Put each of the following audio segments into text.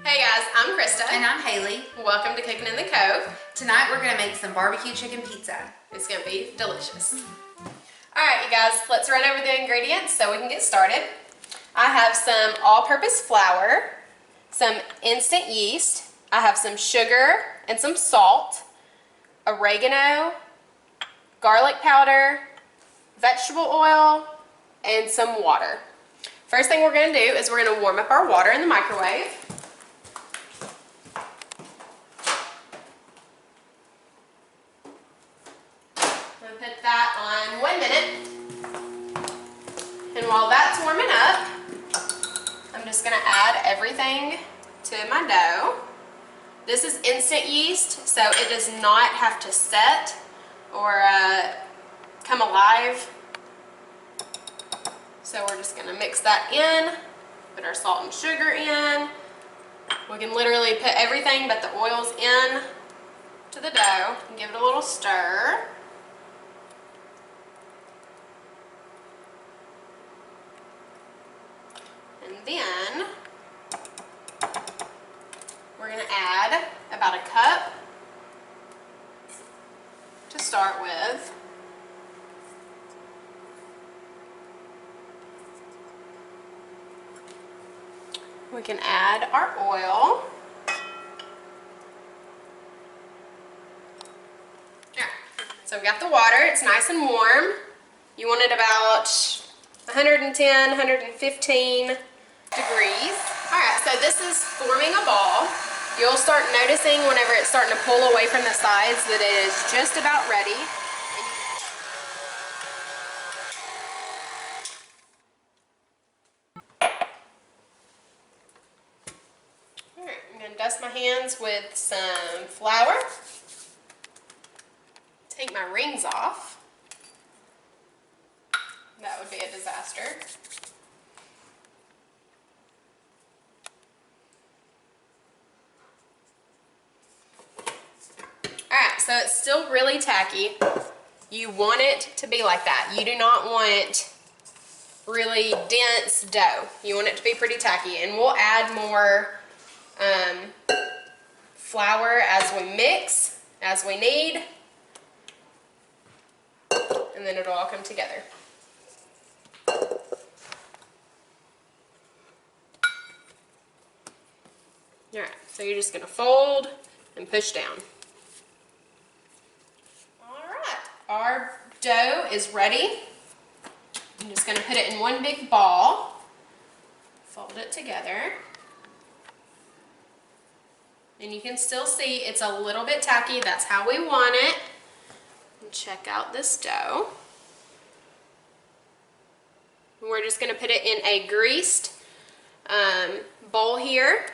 Hey guys, I'm Krista. And I'm Haley. Welcome to Cooking in the Cove. Tonight we're going to make some barbecue chicken pizza. It's going to be delicious. Alright you guys, let's run over the ingredients so we can get started. I have some all-purpose flour, some instant yeast, I have some sugar and some salt, oregano, garlic powder, vegetable oil, and some water. First thing we're going to do is we're going to warm up our water in the microwave. I'm going to put that on 1 minute. And while that's warming up, I'm just going to add everything to my dough. This is instant yeast, so it does not have to set or come alive. So we're just going to mix that in, put our salt and sugar in. We can literally put everything but the oils in to the dough and give it a little stir. And then we're going to add about a cup to start with. We can add our oil. So we got the water, it's nice and warm. You want it about 110, 115 degrees. Alright, so this is forming a ball. You'll start noticing whenever it's starting to pull away from the sides that it is just about ready. Alright, I'm going to dust my hands with some flour. Take my rings off. That would be a disaster. Alright, so it's still really tacky. You want it to be like that. You do not want really dense dough. You want it to be pretty tacky. And we'll add more flour as we mix, as we need. And then it'll all come together. Alright, so you're just going to fold and push down. Alright, our dough is ready. I'm just going to put it in one big ball. Fold it together. And you can still see it's a little bit tacky. That's how we want it. And check out this dough. We're just going to put it in a greased bowl here.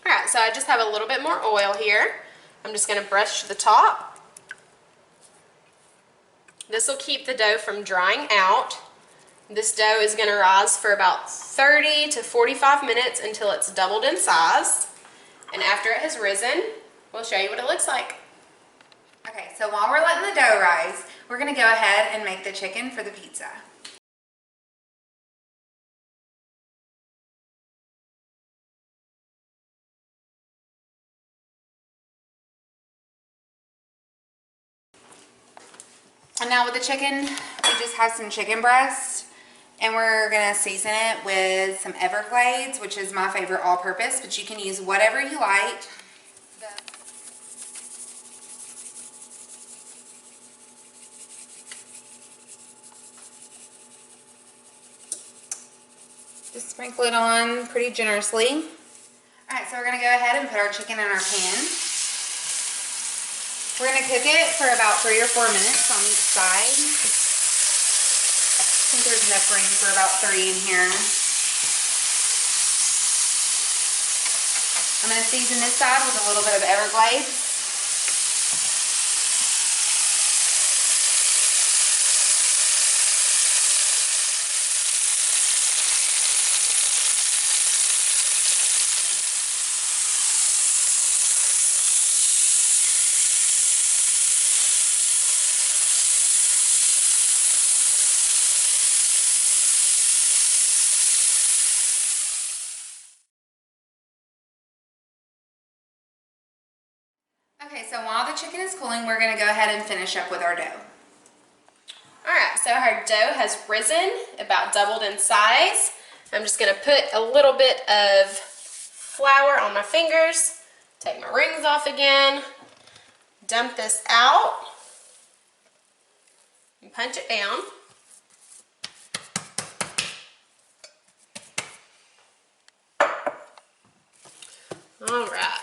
Alright, so I just have a little bit more oil here. I'm just going to brush the top. This will keep the dough from drying out. This dough is going to rise for about 30 to 45 minutes until it's doubled in size. And after it has risen, we'll show you what it looks like. Okay, so while we're letting the dough rise, we're going to go ahead and make the chicken for the pizza. And now with the chicken, we just have some chicken breast, and we're going to season it with some Everglades, which is my favorite all-purpose, but you can use whatever you like. Just sprinkle it on pretty generously. Alright, so we're going to go ahead and put our chicken in our pan. We're going to cook it for about 3 or 4 minutes on each side. I think there's enough room for about 3 in here. I'm going to season this side with a little bit of Everglades. So while the chicken is cooling, we're gonna go ahead and finish up with our dough. All right, so our dough has risen, about doubled in size. I'm just gonna put a little bit of flour on my fingers, take my rings off again, dump this out, and punch it down. All right.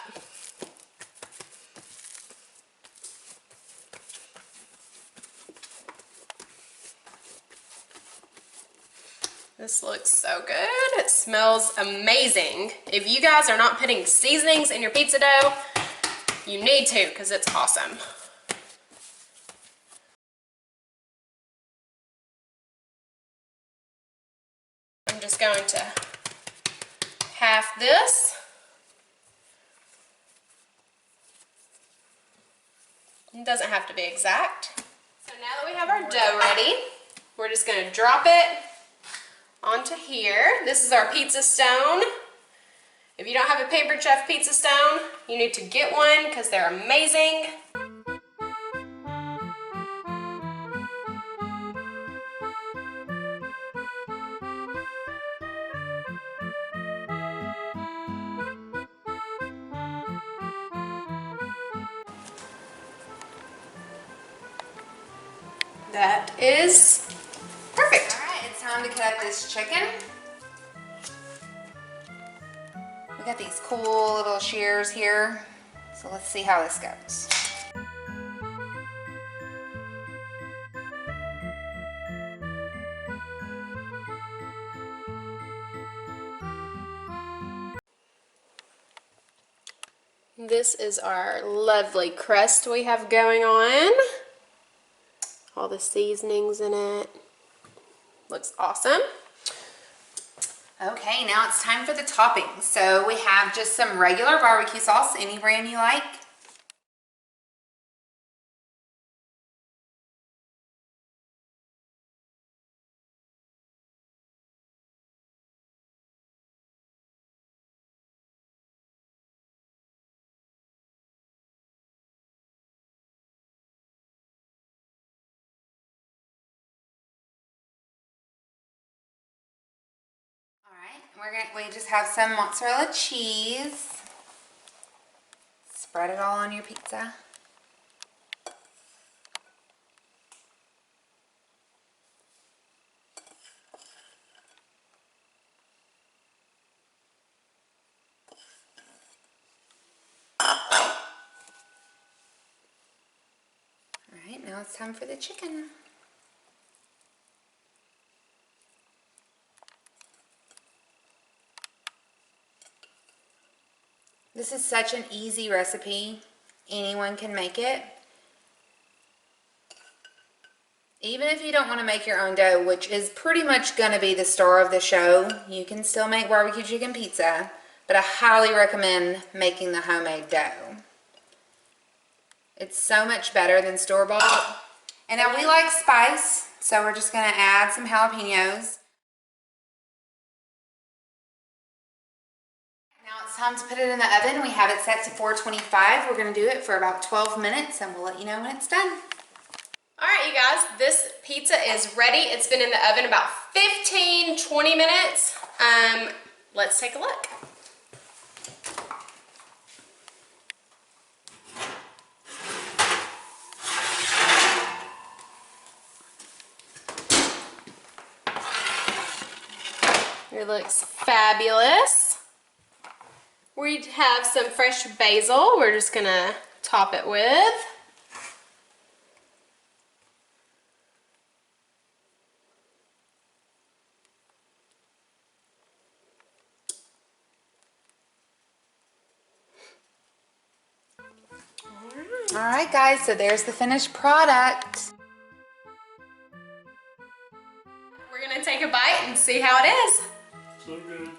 This looks so good. It smells amazing. If you guys are not putting seasonings in your pizza dough, you need to, because it's awesome. I'm just going to half this. It doesn't have to be exact. So now that we have our dough ready, we're just going to drop it onto here. This is our pizza stone. If you don't have a Paper Chef pizza stone, you need to get one because they're amazing. That is perfect. All right, it's time to cut up this chicken. We got these cool little shears here, so let's see how this goes. This is our lovely crust we have going on. All the seasonings in it. Looks awesome. Okay, now it's time for the toppings. So we have just some regular barbecue sauce, any brand you like. We just have some mozzarella cheese. Spread it all on your pizza. Alright, now it's time for the chicken. This is such an easy recipe. Anyone can make it. Even if you don't want to make your own dough, which is pretty much going to be the star of the show, you can still make barbecue chicken pizza, but I highly recommend making the homemade dough. It's so much better than store-bought. And now we like spice, so we're just going to add some jalapenos. Now it's time to put it in the oven. We have it set to 425. We're going to do it for about 12 minutes and we'll let you know when it's done. Alright you guys, this pizza is ready. It's been in the oven about 15-20 minutes. Let's take a look. It looks fabulous. We have some fresh basil we're just gonna top it with. Alright guys, so there's the finished product. We're gonna take a bite and see how it is. So good.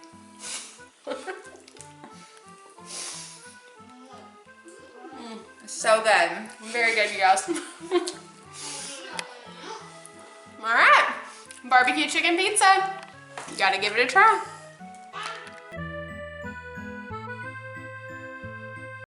So good. Very good, you guys. Alright, barbecue chicken pizza. You gotta give it a try.